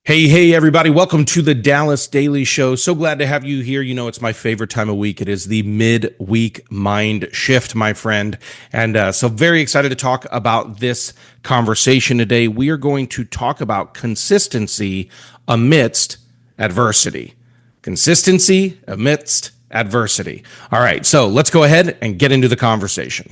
Hey, everybody. Welcome to the Dallas Daily Show. So glad to have you here. You know, it's my favorite time of week. It is the midweek mind shift, my friend. And so very excited to talk about this conversation today. We are going to talk about consistency amidst adversity. Consistency amidst adversity. All right. So let's go ahead and get into the conversation.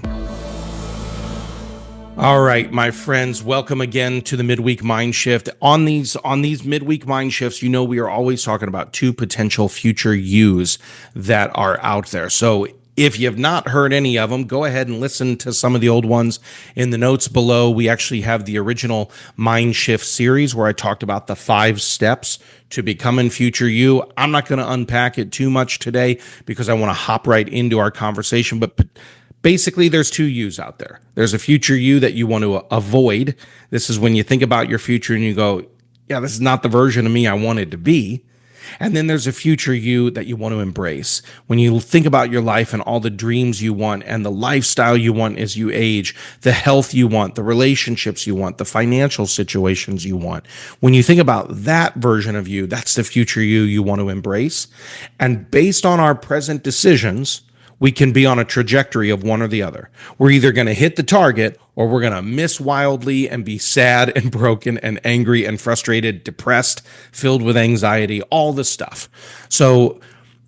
All right, my friends, welcome again to the Midweek Mind Shift. On these Midweek Mind Shifts, you know we are always talking about two potential future yous that are out there. So if you have not heard any of them, go ahead and listen to some of the old ones in the notes below. We actually have the original Mind Shift series where I talked about the 5 steps to becoming future you. I'm not going to unpack it too much today because I want to hop right into our conversation, but basically, there's 2 yous out there. There's a future you that you want to avoid. This is when you think about your future and you go, yeah, this is not the version of me I wanted to be. And then there's a future you that you want to embrace. When you think about your life and all the dreams you want and the lifestyle you want as you age, the health you want, the relationships you want, the financial situations you want. When you think about that version of you, that's the future you want to embrace. And based on our present decisions, we can be on a trajectory of one or the other. We're either going to hit the target or we're going to miss wildly and be sad and broken and angry and frustrated, depressed, filled with anxiety, all the stuff. So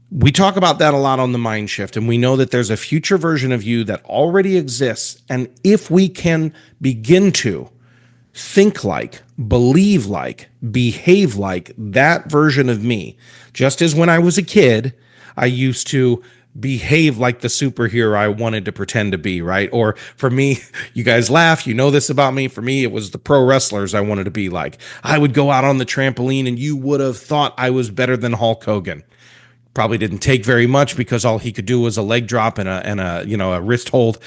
we talk about that a lot on the Mind Shift, and we know that there's a future version of you that already exists. And if we can begin to think like, believe like, behave like that version of me, just as when I was a kid, I used to behave like the superhero I wanted to pretend to be, right? Or for me, you guys laugh, you know this about me. For me, it was the pro wrestlers I wanted to be like. I would go out on the trampoline and you would have thought I was better than Hulk Hogan. Probably didn't take very much because all he could do was a leg drop and a wrist hold.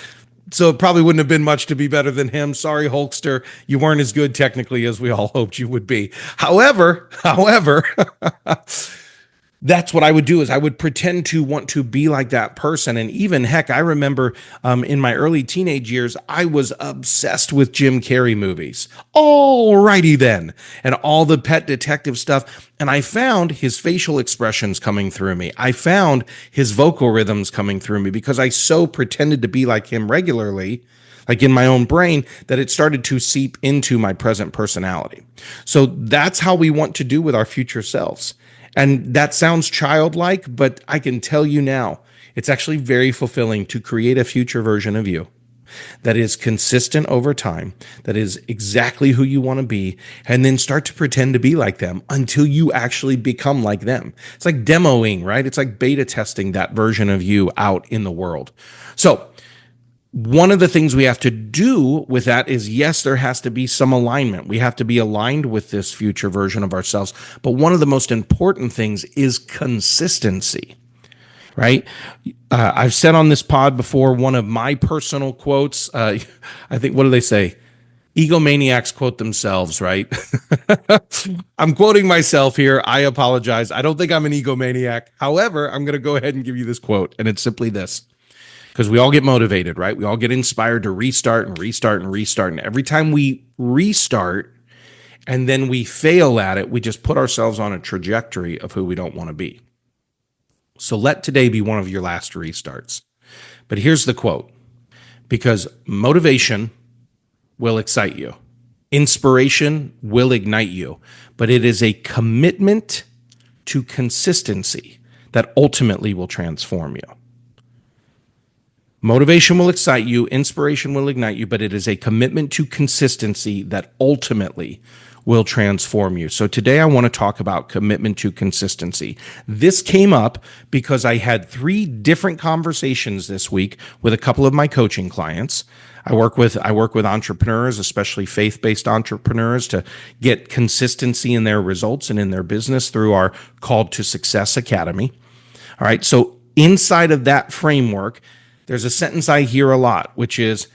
So it probably wouldn't have been much to be better than him. Sorry, Hulkster. You weren't as good technically as we all hoped you would be. However, that's what I would do is I would pretend to want to be like that person. And even heck, I remember in my early teenage years, I was obsessed with Jim Carrey movies. Alrighty then. And all the Pet Detective stuff. And I found his facial expressions coming through me. I found his vocal rhythms coming through me because I so pretended to be like him regularly, like in my own brain, that it started to seep into my present personality. So that's how we want to do with our future selves. And that sounds childlike, but I can tell you now, it's actually very fulfilling to create a future version of you that is consistent over time, that is exactly who you want to be, and then start to pretend to be like them until you actually become like them. It's like demoing, right? It's like beta testing that version of you out in the world. So one of the things we have to do with that is, yes, there has to be some alignment. We have to be aligned with this future version of ourselves. But one of the most important things is consistency, right? I've said on this pod before, one of my personal quotes, I think, what do they say? Egomaniacs quote themselves, right? I'm quoting myself here. I apologize. I don't think I'm an egomaniac. However, I'm going to go ahead and give you this quote, and it's simply this. Because we all get motivated, right? We all get inspired to restart and restart and restart. And every time we restart and then we fail at it, we just put ourselves on a trajectory of who we don't want to be. So let today be one of your last restarts. But here's the quote. Because motivation will excite you. Inspiration will ignite you. But it is a commitment to consistency that ultimately will transform you. Motivation will excite you, inspiration will ignite you, but it is a commitment to consistency that ultimately will transform you. So today I want to talk about commitment to consistency. This came up because I had 3 different conversations this week with a couple of my coaching clients. I work with entrepreneurs, especially faith-based entrepreneurs, to get consistency in their results and in their business through our Called to Success Academy. All right, so inside of that framework, there's a sentence I hear a lot, which is,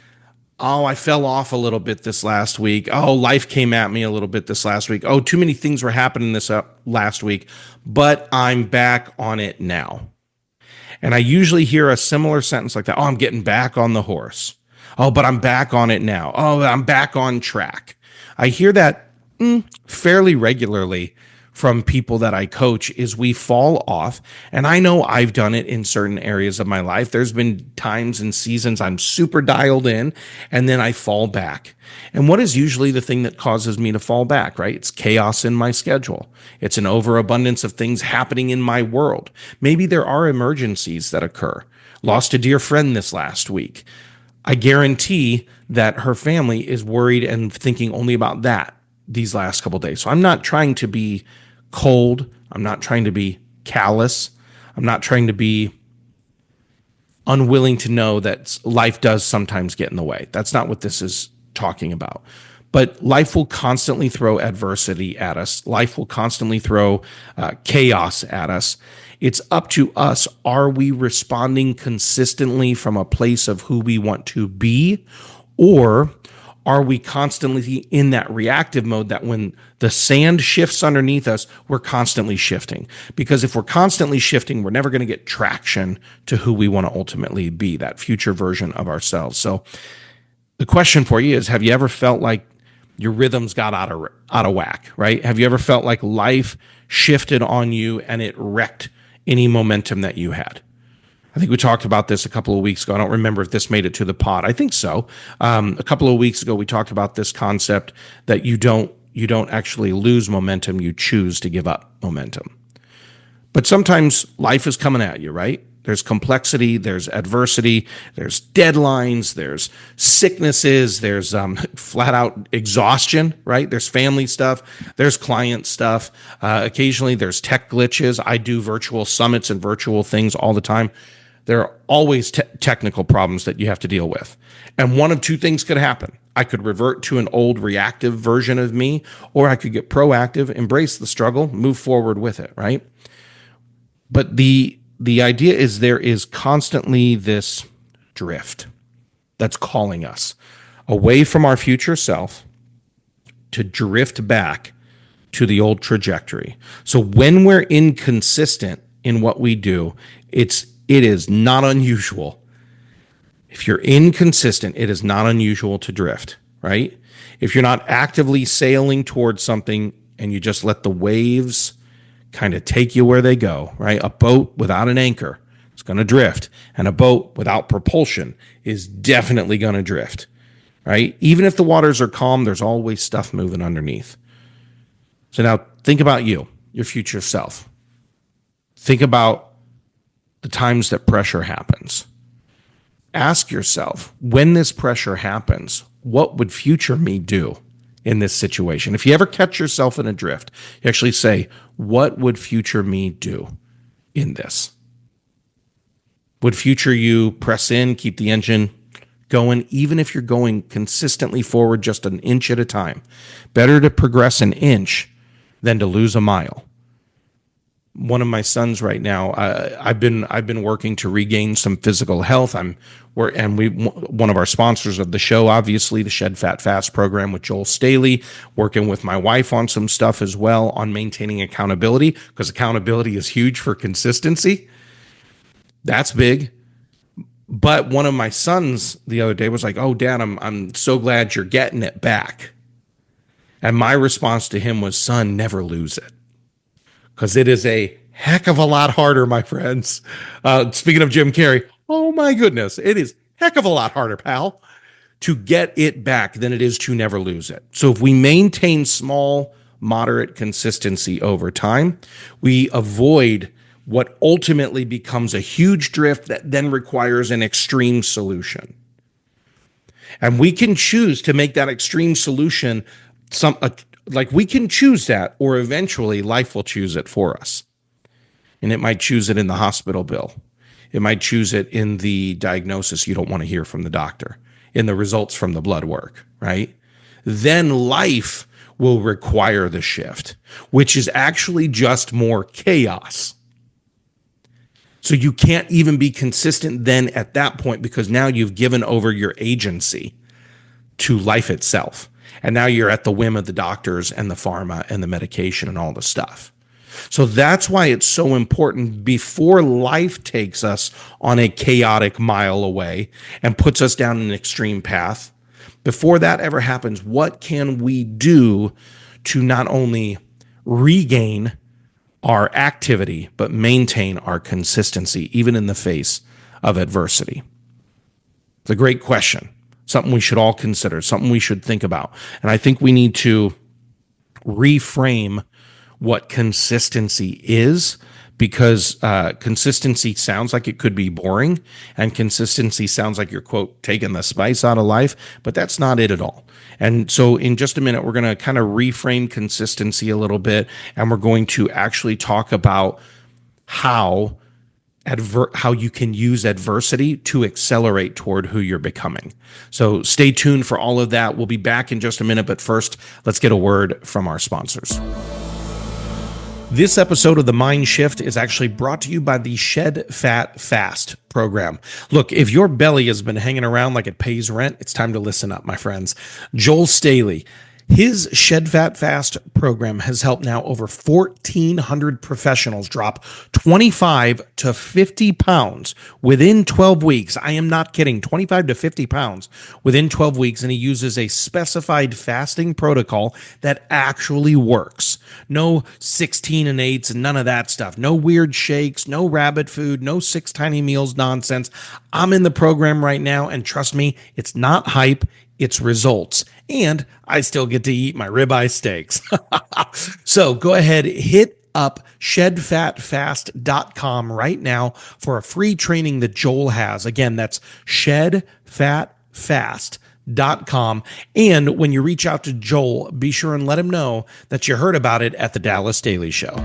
oh, I fell off a little bit this last week. Oh, life came at me a little bit this last week. Oh, too many things were happening this last week, but I'm back on it now. And I usually hear a similar sentence like that. Oh, I'm getting back on the horse. Oh, but I'm back on it now. Oh, I'm back on track. I hear that Fairly regularly from people that I coach is we fall off. And I know I've done it in certain areas of my life. There's been times and seasons I'm super dialed in and then I fall back. And what is usually the thing that causes me to fall back, right? It's chaos in my schedule. It's an overabundance of things happening in my world. Maybe there are emergencies that occur. Lost a dear friend this last week. I guarantee that her family is worried and thinking only about that these last couple of days. So I'm not trying to be cold. I'm not trying to be callous. I'm not trying to be unwilling to know that life does sometimes get in the way. That's not what this is talking about. But life will constantly throw adversity at us. Life will constantly throw chaos at us. It's up to us. Are we responding consistently from a place of who we want to be? Or are we constantly in that reactive mode that when the sand shifts underneath us, we're constantly shifting? Because if we're constantly shifting, we're never going to get traction to who we want to ultimately be, that future version of ourselves. So the question for you is, have you ever felt like your rhythms got out of whack, right? Have you ever felt like life shifted on you and it wrecked any momentum that you had? I think we talked about this a couple of weeks ago. I don't remember if this made it to the pod. I think so. A couple of weeks ago, we talked about this concept that you don't actually lose momentum. You choose to give up momentum. But sometimes life is coming at you, right? There's complexity, there's adversity, there's deadlines, there's sicknesses, there's flat out exhaustion, right? There's family stuff, there's client stuff. Occasionally there's tech glitches. I do virtual summits and virtual things all the time. There are always technical problems that you have to deal with. And one of two things could happen. I could revert to an old reactive version of me, or I could get proactive, embrace the struggle, move forward with it, right? But the idea is there is constantly this drift that's calling us away from our future self to drift back to the old trajectory. So when we're inconsistent in what we do, it is not unusual. If you're inconsistent, it is not unusual to drift, right? If you're not actively sailing towards something and you just let the waves kind of take you where they go, right? A boat without an anchor is going to drift, and a boat without propulsion is definitely going to drift, right? Even if the waters are calm, there's always stuff moving underneath. So now think about you, your future self. Think about the times that pressure happens. Ask yourself, when this pressure happens, what would future me do in this situation? If you ever catch yourself in a drift, you actually say, what would future me do in this? Would future you press in, keep the engine going, even if you're going consistently forward just an inch at a time? Better to progress an inch than to lose a mile. One of my sons right now, I've been working to regain some physical health. One of our sponsors of the show, obviously, the Shed Fat Fast program with Joel Staley, working with my wife on some stuff as well on maintaining accountability, because accountability is huge for consistency. That's big. But one of my sons the other day was like, "Oh, Dad, I'm so glad you're getting it back." And my response to him was, "Son, never lose it." Because it is a heck of a lot harder, my friends. Speaking of Jim Carrey, oh my goodness, it is heck of a lot harder, pal, to get it back than it is to never lose it. So if we maintain small, moderate consistency over time, we avoid what ultimately becomes a huge drift that then requires an extreme solution. And we can choose to make that extreme solution we can choose that, or eventually life will choose it for us. And it might choose it in the hospital bill. It might choose it in the diagnosis you don't want to hear from the doctor, in the results from the blood work, right? Then life will require the shift, which is actually just more chaos. So you can't even be consistent then at that point, because now you've given over your agency to life itself. And now you're at the whim of the doctors and the pharma and the medication and all the stuff. So that's why it's so important, before life takes us on a chaotic mile away and puts us down an extreme path, before that ever happens, what can we do to not only regain our activity, but maintain our consistency, even in the face of adversity? It's a great question, something we should all consider, something we should think about. And I think we need to reframe what consistency is, because consistency sounds like it could be boring, and consistency sounds like you're, quote, taking the spice out of life, but that's not it at all. And so in just a minute, we're going to kind of reframe consistency a little bit, and we're going to actually talk about how you can use adversity to accelerate toward who you're becoming. So stay tuned for all of that. We'll be back in just a minute, but first, let's get a word from our sponsors. This episode of the Mind Shift is actually brought to you by the Shed Fat Fast program. Look, if your belly has been hanging around like it pays rent, it's time to listen up, my friends. Joel Staley, his Shed Fat Fast program has helped now over 1,400 professionals drop 25 to 50 pounds within 12 weeks. I am not kidding, 25 to 50 pounds within 12 weeks. And he uses a specified fasting protocol that actually works. No 16 and 8s and none of that stuff. No weird shakes, no rabbit food, no 6 tiny meals nonsense. I'm in the program right now, and trust me, it's not hype. It's results. And I still get to eat my ribeye steaks. So go ahead, hit up shedfatfast.com right now for a free training that Joel has. Again, that's shedfatfast.com. And when you reach out to Joel, be sure and let him know that you heard about it at the Dallas Daily Show.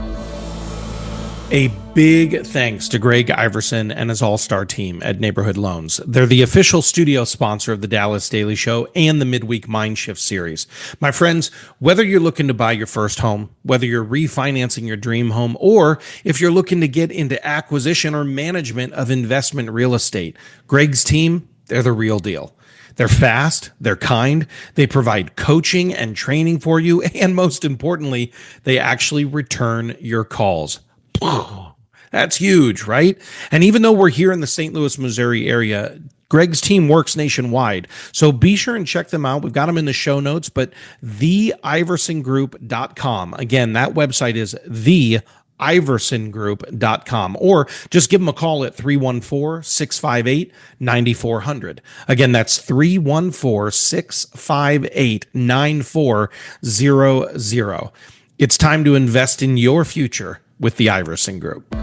A big thanks to Greg Iverson and his all-star team at Neighborhood Loans. They're the official studio sponsor of the Dallas Daily Show and the Midweek MindSHIFT series. My friends, whether you're looking to buy your first home, whether you're refinancing your dream home, or if you're looking to get into acquisition or management of investment real estate, Greg's team, they're the real deal. They're fast, they're kind, they provide coaching and training for you, and most importantly, they actually return your calls. That's huge, right? And even though we're here in the St. Louis, Missouri area, Greg's team works nationwide. So be sure and check them out. We've got them in the show notes, but theiversongroup.com. Again, that website is theiversongroup.com, or just give them a call at 314-658-9400. Again, that's 314-658-9400. It's time to invest in your future with the Iverson Group. All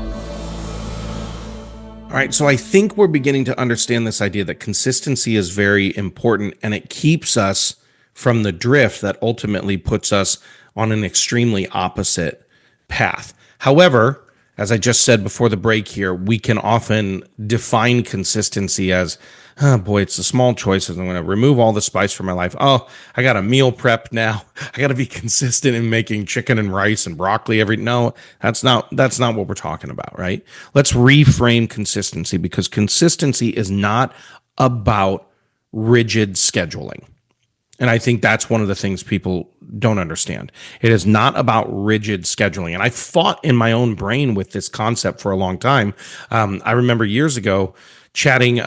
right, so I think we're beginning to understand this idea that consistency is very important, and it keeps us from the drift that ultimately puts us on an extremely opposite path. However, as I just said before the break here, we can often define consistency as, oh boy, it's the small choices. I'm going to remove all the spice from my life. Oh, I got a meal prep now. I got to be consistent in making chicken and rice and broccoli No, that's not what we're talking about, right? Let's reframe consistency, because consistency is not about rigid scheduling. And I think that's one of the things people don't understand. It is not about rigid scheduling. And I fought in my own brain with this concept for a long time. I remember years ago chatting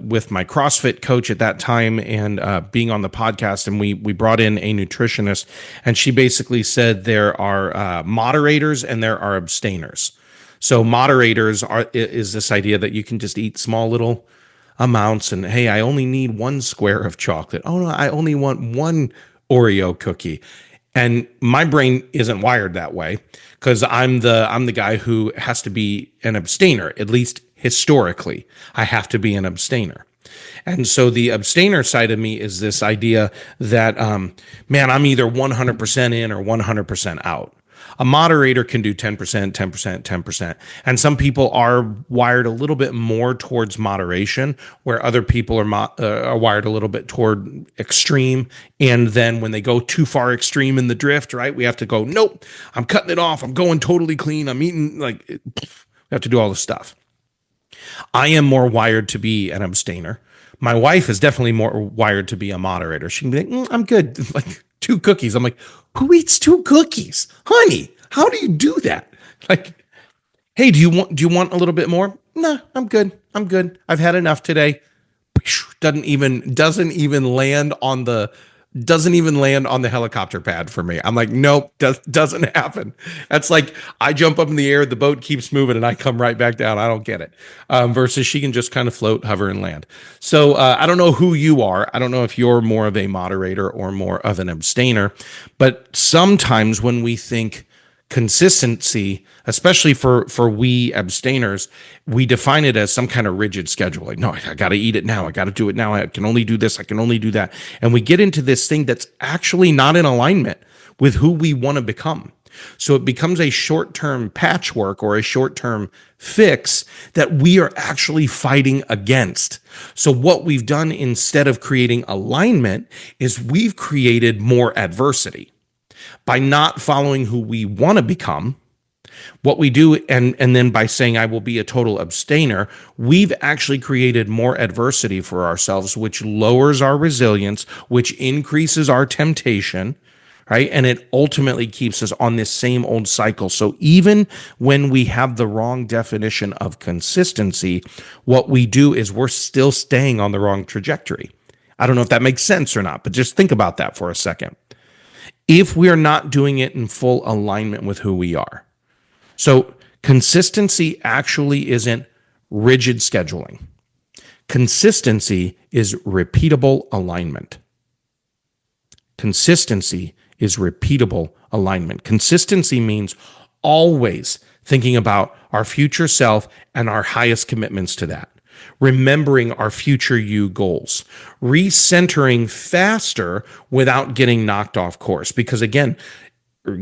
with my CrossFit coach at that time, and being on the podcast, and we brought in a nutritionist, and she basically said there are moderators and there are abstainers. So moderators is this idea that you can just eat small little amounts, and hey, I only need 1 square of chocolate. Oh no, I only want 1 Oreo cookie. And my brain isn't wired that way, because I'm the guy who has to be an abstainer, at least historically. I have to be an abstainer. And so the abstainer side of me is this idea that, man, I'm either 100% in or 100% out. A moderator can do 10%, 10%, 10%. And some people are wired a little bit more towards moderation, where other people are wired a little bit toward extreme. And then when they go too far extreme in the drift, right, we have to go, nope, I'm cutting it off. I'm going totally clean. I'm eating, like, we have to do all this stuff. I am more wired to be an abstainer. My wife is definitely more wired to be a moderator. She can be like, I'm good. Like 2 cookies. I'm like, who eats 2 cookies? Honey, how do you do that? Like, hey, do you want a little bit more? No, I'm good. I've had enough today. Doesn't even land on the doesn't even land on the helicopter pad for me. I'm like, nope, doesn't happen. That's like I jump up in the air, the boat keeps moving, and I come right back down. I don't get it. Versus she can just kind of float, hover, and land. So I don't know who you are. I don't know if you're more of a moderator or more of an abstainer. But sometimes when we think consistency, especially for we abstainers, we define it as some kind of rigid schedule. Like, no, I got to eat it now. I got to do it now. I can only do this. I can only do that. And we get into this thing that's actually not in alignment with who we want to become. So it becomes a short-term patchwork or a short-term fix that we are actually fighting against. So what we've done instead of creating alignment is we've created more adversity. By not following who we want to become, what we do, and then by saying I will be a total abstainer, we've actually created more adversity for ourselves, which lowers our resilience, which increases our temptation, right? And it ultimately keeps us on this same old cycle. So even when we have the wrong definition of consistency, what we do is we're still staying on the wrong trajectory. I don't know if that makes sense or not, but just think about that for a second. If we're not doing it in full alignment with who we are. So consistency actually isn't rigid scheduling. Consistency is repeatable alignment. Consistency is repeatable alignment. Consistency means always thinking about our future self and our highest commitments to that. Remembering our future you goals, recentering faster without getting knocked off course. Because again,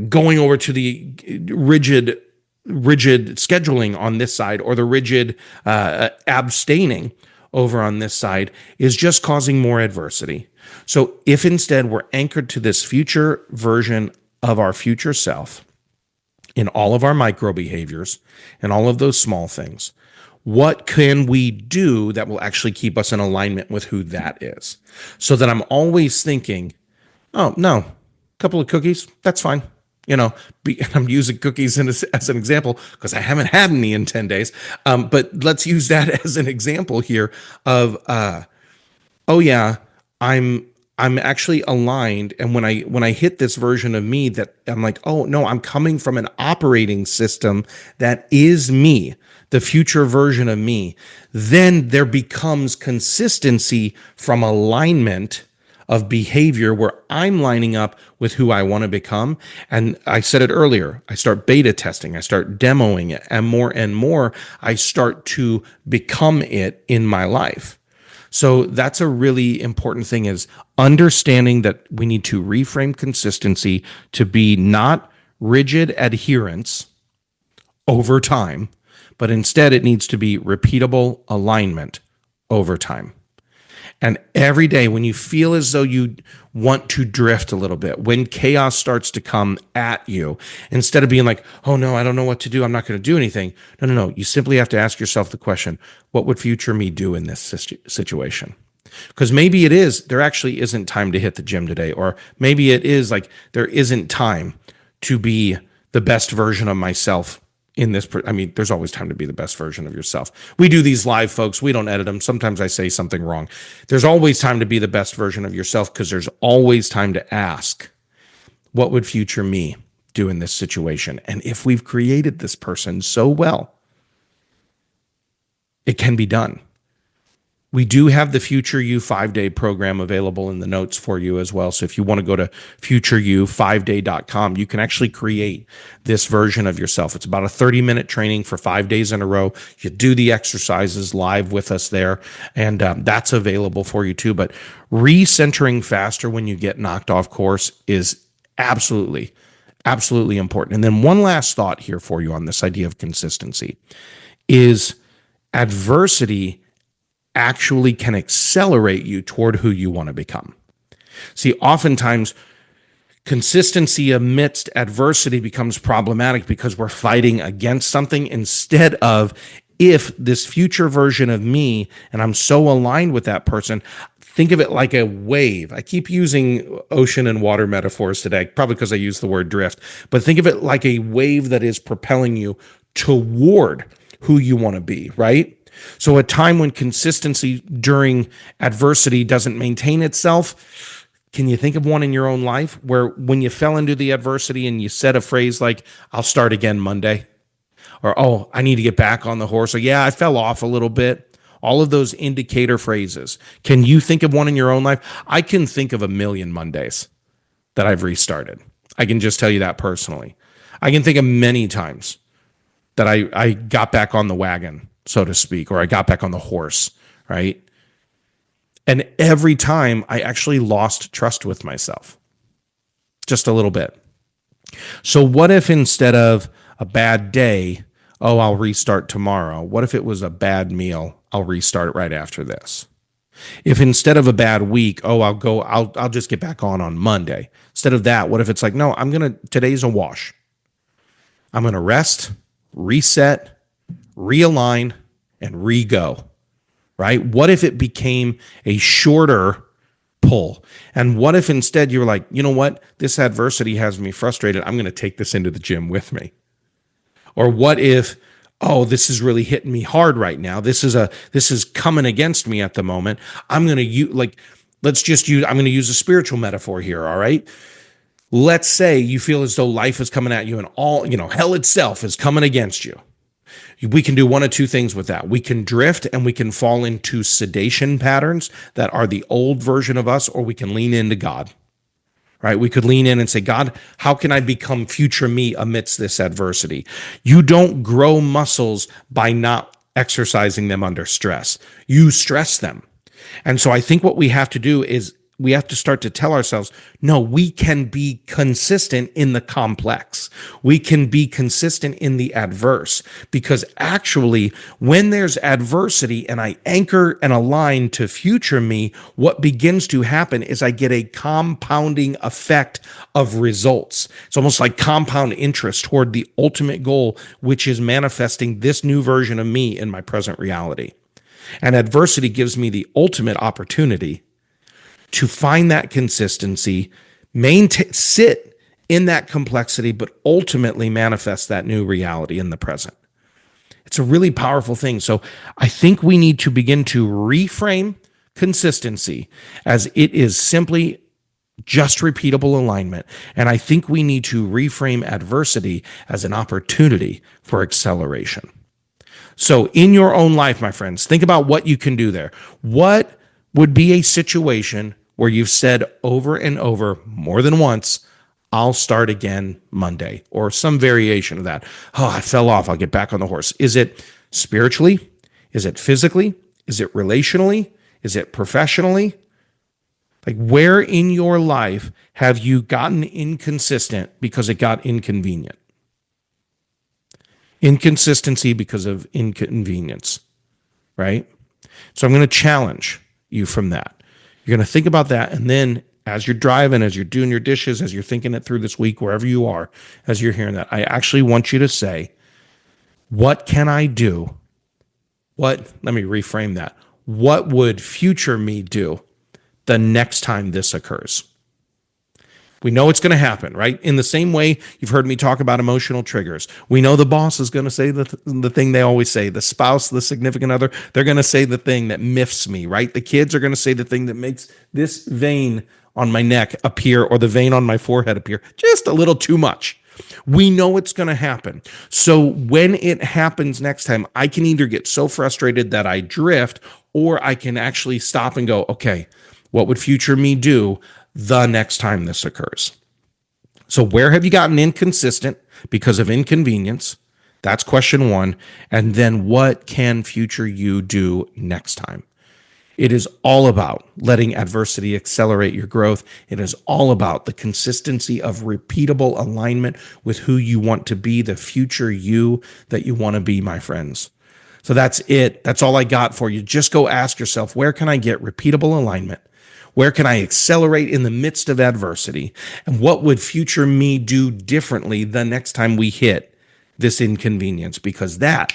going over to the rigid scheduling on this side or the rigid abstaining over on this side is just causing more adversity. So if instead we're anchored to this future version of our future self in all of our micro behaviors and all of those small things, what can we do that will actually keep us in alignment with who that is? So that I'm always thinking, oh, no, a couple of cookies, that's fine. I'm using cookies as an example because I haven't had any in 10 days. But let's use that as an example here of, oh yeah, I'm actually aligned. And when I hit this version of me that I'm like, oh no, I'm coming from an operating system that is me, the future version of me, then there becomes consistency from alignment of behavior where I'm lining up with who I want to become. And I said it earlier, I start beta testing, I start demoing it, and more, I start to become it in my life. So that's a really important thing, is understanding that we need to reframe consistency to be not rigid adherence over time, but instead it needs to be repeatable alignment over time. And every day when you feel as though you want to drift a little bit, when chaos starts to come at you, instead of being like, oh no, I don't know what to do, I'm not going to do anything. No. You simply have to ask yourself the question, what would future me do in this situation? Because maybe it is, there actually isn't time to hit the gym today. Or maybe it is like, there isn't time to be the best version of myself in this. There's always time to be the best version of yourself. We do these live, folks. We don't edit them. Sometimes I say something wrong. There's always time to be the best version of yourself, because there's always time to ask, what would future me do in this situation? And if we've created this person so well, it can be done. We do have the Future You 5-day program available in the notes for you as well. So if you want to go to futureyou5day.com, you can actually create this version of yourself. It's about a 30-minute training for 5 days in a row. You do the exercises live with us there, and that's available for you too. But recentering faster when you get knocked off course is absolutely important. And then one last thought here for you on this idea of consistency is adversity actually can accelerate you toward who you want to become. See, oftentimes consistency amidst adversity becomes problematic because we're fighting against something, instead of, if this future version of me, and I'm so aligned with that person, think of it like a wave. I keep using ocean and water metaphors today, probably because I use the word drift, but think of it like a wave that is propelling you toward who you want to be, right? So a time when consistency during adversity doesn't maintain itself, Can you think of one in your own life where when you fell into the adversity and you said a phrase like, I'll start again Monday? Or, oh, I need to get back on the horse. Or, yeah, I fell off a little bit. All of those indicator phrases. Can you think of one in your own life? I can think of a million Mondays that I've restarted. I can just tell you that personally. I can think of many times that I got back on the wagon, so to speak, or I got back on the horse, right? And every time I actually lost trust with myself, just a little bit. So what if instead of a bad day, oh, I'll restart tomorrow? What if it was a bad meal? I'll restart right after this. If instead of a bad week, oh, I'll just get back on Monday. Instead of that, what if it's like, no, today's a wash. I'm going to rest, reset, realign, and re-go, right? What if it became a shorter pull? And what if instead you were like, you know what? This adversity has me frustrated. I'm going to take this into the gym with me. Or what if, oh, this is really hitting me hard right now. This is coming against me at the moment. I'm going to use I'm going to use a spiritual metaphor here. All right. Let's say you feel as though life is coming at you and hell itself is coming against you. We can do one of two things with that. We can drift and we can fall into sedation patterns that are the old version of us, or we can lean into God, right? We could lean in and say, God, how can I become future me amidst this adversity? You don't grow muscles by not exercising them under stress. You stress them. And so I think what we have to do is we have to start to tell ourselves, no, we can be consistent in the complex. We can be consistent in the adverse, because actually when there's adversity and I anchor and align to future me, what begins to happen is I get a compounding effect of results. It's almost like compound interest toward the ultimate goal, which is manifesting this new version of me in my present reality. And adversity gives me the ultimate opportunity to find that consistency, sit in that complexity, but ultimately manifest that new reality in the present. It's a really powerful thing. So I think we need to begin to reframe consistency as it is simply just repeatable alignment. And I think we need to reframe adversity as an opportunity for acceleration. So in your own life, my friends, think about what you can do there. What would be a situation where you've said over and over more than once, I'll start again Monday, or some variation of that? Oh, I fell off. I'll get back on the horse. Is it spiritually? Is it physically? Is it relationally? Is it professionally? Like, where in your life have you gotten inconsistent because it got inconvenient? Inconsistency because of inconvenience, right? So I'm going to challenge you from that. You're going to think about that, and then as you're driving, as you're doing your dishes, as you're thinking it through this week, wherever you are, as you're hearing that, I actually want you to say, what can I do? Let me reframe that. What would future me do the next time this occurs? We know it's going to happen, right? In the same way you've heard me talk about emotional triggers. We know the boss is going to say the thing they always say. The spouse, the significant other, they're going to say the thing that miffs me, right? The kids are going to say the thing that makes this vein on my neck appear, or the vein on my forehead appear just a little too much. We know it's going to happen. So when it happens next time, I can either get so frustrated that I drift, or I can actually stop and go, okay, what would future me do the next time this occurs? So where have you gotten inconsistent because of inconvenience? That's question one. And then what can future you do next time? It is all about letting adversity accelerate your growth. It is all about the consistency of repeatable alignment with who you want to be, the future you that you want to be, my friends. So that's it. That's all I got for you. Just go ask yourself, where can I get repeatable alignment? Where can I accelerate in the midst of adversity? And what would future me do differently the next time we hit this inconvenience? Because that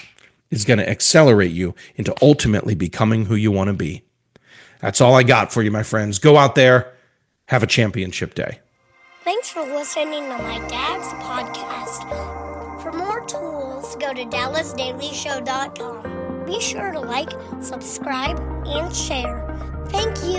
is going to accelerate you into ultimately becoming who you want to be. That's all I got for you, my friends. Go out there, have a championship day. Thanks for listening to my dad's podcast. For more tools, go to dallasdailyshow.com. Be sure to like, subscribe, and share. Thank you.